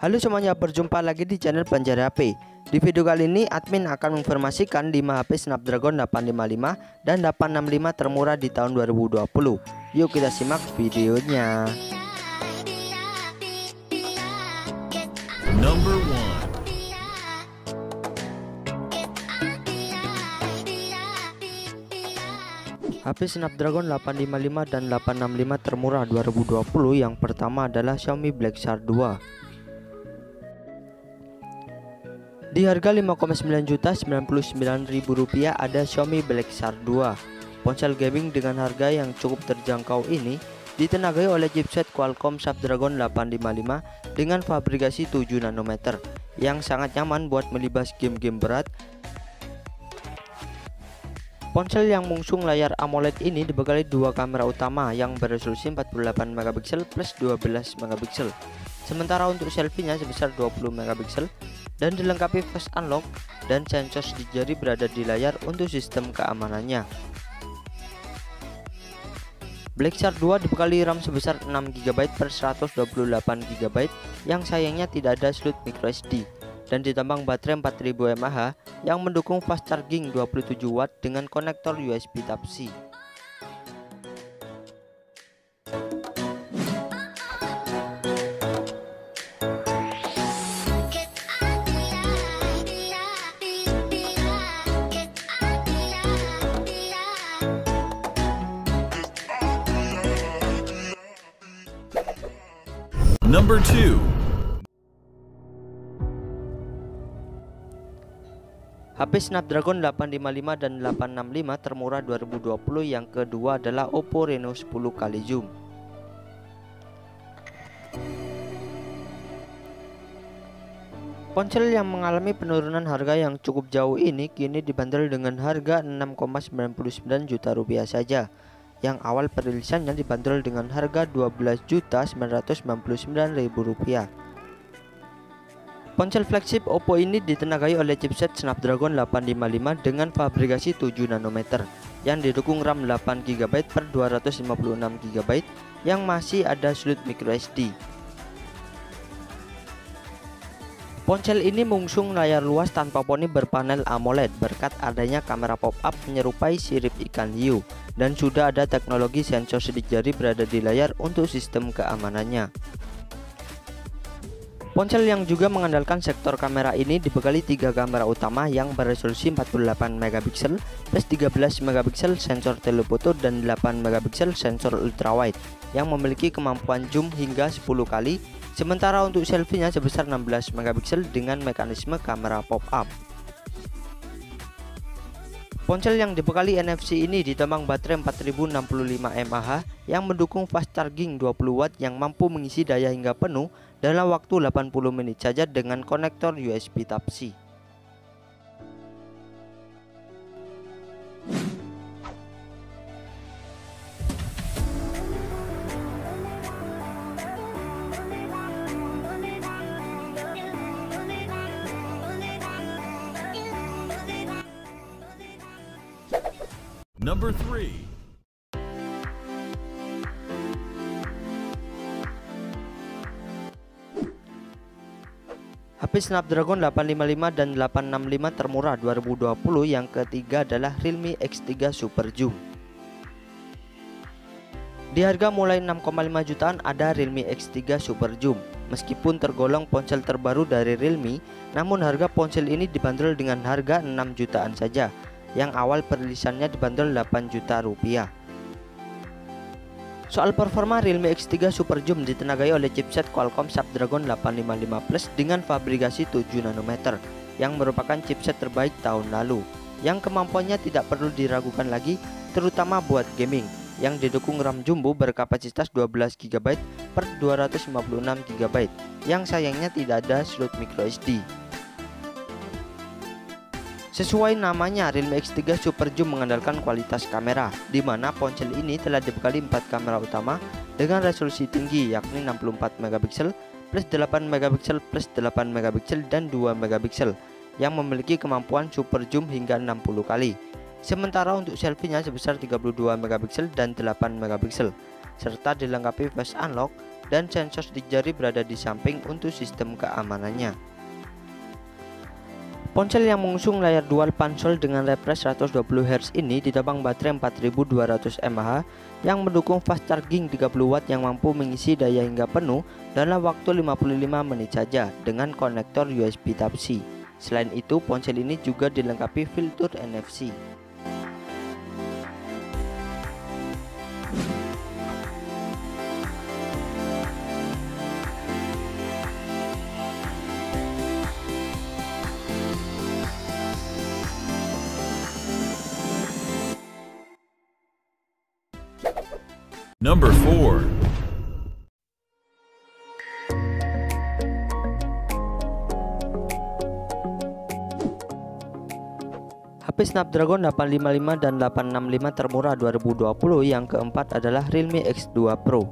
Halo semuanya, berjumpa lagi di channel Penjara HP. Di video kali ini admin akan menginformasikan 5 HP Snapdragon 855 dan 865 termurah di tahun 2020. Yuk kita simak videonya. Number 1. HP Snapdragon 855 dan 865 termurah 2020 yang pertama adalah Xiaomi Black Shark 2. Di harga Rp5,999.000 ada Xiaomi Black Shark 2. Ponsel gaming dengan harga yang cukup terjangkau ini ditenagai oleh chipset Qualcomm Snapdragon 855 dengan fabrikasi 7 nanometer yang sangat nyaman buat melibas game-game berat. Ponsel yang mengusung layar AMOLED ini dibekali dua kamera utama yang beresolusi 48 megapiksel plus 12 megapiksel. Sementara untuk selfie-nya sebesar 20 megapiksel dan dilengkapi face unlock dan sensor sidik jari berada di layar untuk sistem keamanannya. Black Shark 2 dibekali RAM sebesar 6GB per 128GB yang sayangnya tidak ada slot microSD dan ditambang baterai 4000 mAh yang mendukung fast charging 27W dengan konektor USB Type-C. Number 2. HP Snapdragon 855 dan 865 termurah 2020 yang kedua adalah Oppo Reno 10 kali zoom. Ponsel yang mengalami penurunan harga yang cukup jauh ini kini dibanderol dengan harga Rp6,99 juta saja. Yang awal perilisannya dibanderol dengan harga Rp12.999.000. Ponsel flagship Oppo ini ditenagai oleh chipset Snapdragon 855 dengan fabrikasi 7 nanometer yang didukung RAM 8GB per 256GB yang masih ada slot microSD. Ponsel ini mengusung layar luas tanpa poni berpanel AMOLED berkat adanya kamera pop-up menyerupai sirip ikan hiu dan sudah ada teknologi sensor sidik jari berada di layar untuk sistem keamanannya. Ponsel yang juga mengandalkan sektor kamera ini dibekali 3 kamera utama yang beresolusi 48 megapiksel plus 13 megapiksel sensor telefoto dan 8 megapiksel sensor ultrawide yang memiliki kemampuan zoom hingga 10 kali. Sementara untuk selfie-nya sebesar 16 megapiksel dengan mekanisme kamera pop-up. Ponsel yang dibekali NFC ini ditambang baterai 4065 mAh yang mendukung fast charging 20W yang mampu mengisi daya hingga penuh dalam waktu 80 menit saja dengan konektor USB Type-C. Number 3. HP Snapdragon 855 dan 865 termurah 2020 yang ketiga adalah Realme X3 Super Zoom. Di harga mulai 6,5 jutaan ada Realme X3 Super Zoom. Meskipun tergolong ponsel terbaru dari Realme, namun harga ponsel ini dibanderol dengan harga 6 jutaan saja. Yang awal perilisannya dibanderol 8 juta rupiah. Soal performa, Realme X3 Super Zoom ditenagai oleh chipset Qualcomm Snapdragon 855 Plus dengan fabrikasi 7 nanometer yang merupakan chipset terbaik tahun lalu, yang kemampuannya tidak perlu diragukan lagi, terutama buat gaming, yang didukung RAM jumbo berkapasitas 12GB per 256GB yang sayangnya tidak ada slot microSD. Sesuai namanya, Realme X3 Super Zoom mengandalkan kualitas kamera, di mana ponsel ini telah dibekali 4 kamera utama dengan resolusi tinggi yakni 64 megapiksel plus 8 megapiksel plus 8 megapiksel dan 2 megapiksel yang memiliki kemampuan super zoom hingga 60 kali. Sementara untuk selfie-nya sebesar 32 megapiksel dan 8 megapiksel. serta dilengkapi face unlock dan sensor sidik jari berada di samping untuk sistem keamanannya. Ponsel yang mengusung layar dual pansel dengan refresh 120 Hz ini ditopang baterai 4200 mAh yang mendukung fast charging 30 Watt yang mampu mengisi daya hingga penuh dalam waktu 55 menit saja dengan konektor USB Type-C. Selain itu, ponsel ini juga dilengkapi fitur NFC. Number 4. HP Snapdragon 855 dan 865 termurah 2020 yang keempat adalah Realme X2 Pro.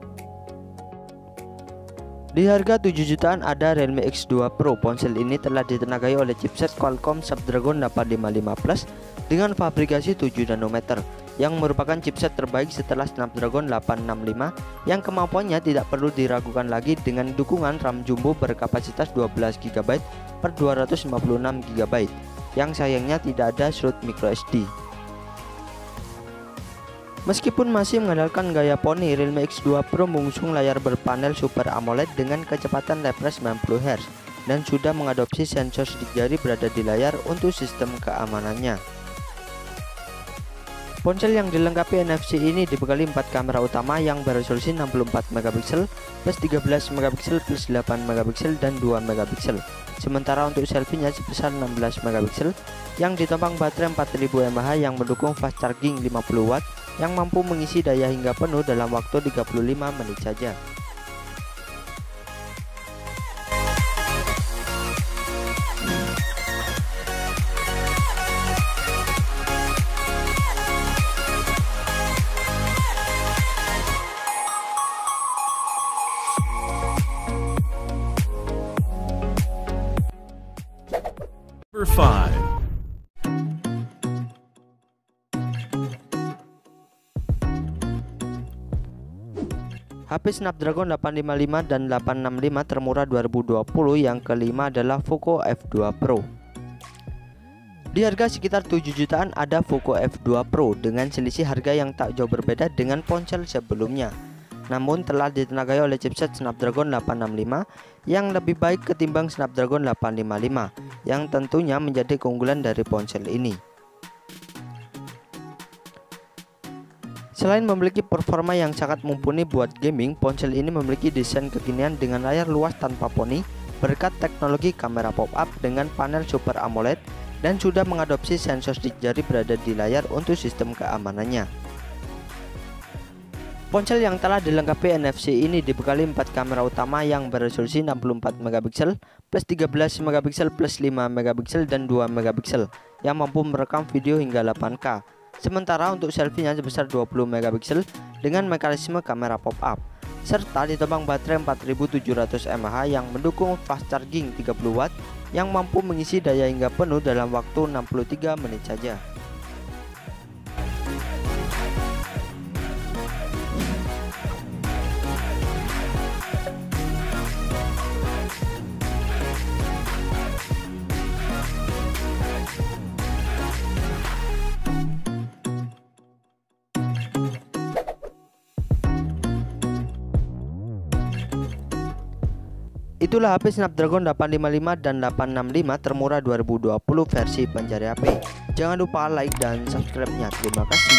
Di harga 7 jutaan ada Realme X2 Pro. Ponsel ini telah ditenagai oleh chipset Qualcomm Snapdragon 855 Plus dengan fabrikasi 7 nanometer yang merupakan chipset terbaik setelah Snapdragon 865 yang kemampuannya tidak perlu diragukan lagi dengan dukungan RAM jumbo berkapasitas 12 GB per 256 GB yang sayangnya tidak ada slot microSD. Meskipun masih mengandalkan gaya poni, Realme X2 Pro mengusung layar berpanel Super AMOLED dengan kecepatan refresh 90 Hz dan sudah mengadopsi sensor sidik jari berada di layar untuk sistem keamanannya. Ponsel yang dilengkapi NFC ini dibekali 4 kamera utama yang beresolusi 64 MP plus 13 MP plus 8 MP dan 2 MP. Sementara untuk selfie-nya sebesar 16 MP yang ditopang baterai 4000 mAh yang mendukung fast charging 50 Watt yang mampu mengisi daya hingga penuh dalam waktu 35 menit saja. Number 5. HP Snapdragon 855 dan 865 termurah 2020 yang kelima adalah Poco F2 Pro. Di harga sekitar 7 jutaan ada Poco F2 Pro dengan selisih harga yang tak jauh berbeda dengan ponsel sebelumnya. Namun telah ditenagai oleh chipset Snapdragon 865 yang lebih baik ketimbang Snapdragon 855 yang tentunya menjadi keunggulan dari ponsel ini. Selain memiliki performa yang sangat mumpuni buat gaming, ponsel ini memiliki desain kekinian dengan layar luas tanpa poni berkat teknologi kamera pop-up dengan panel Super AMOLED dan sudah mengadopsi sensor sidik jari berada di layar untuk sistem keamanannya. Ponsel yang telah dilengkapi NFC ini dibekali 4 kamera utama yang beresolusi 64 MP plus 13 MP plus 5 MP dan 2 MP yang mampu merekam video hingga 8K. Sementara untuk selfie-nya sebesar 20 MP dengan mekanisme kamera pop-up serta ditopang baterai 4700 mAh yang mendukung fast charging 30 Watt yang mampu mengisi daya hingga penuh dalam waktu 63 menit saja. Itulah HP Snapdragon 855 dan 865 termurah 2020 versi pencari HP. Jangan lupa like dan subscribe-nya. Terima kasih.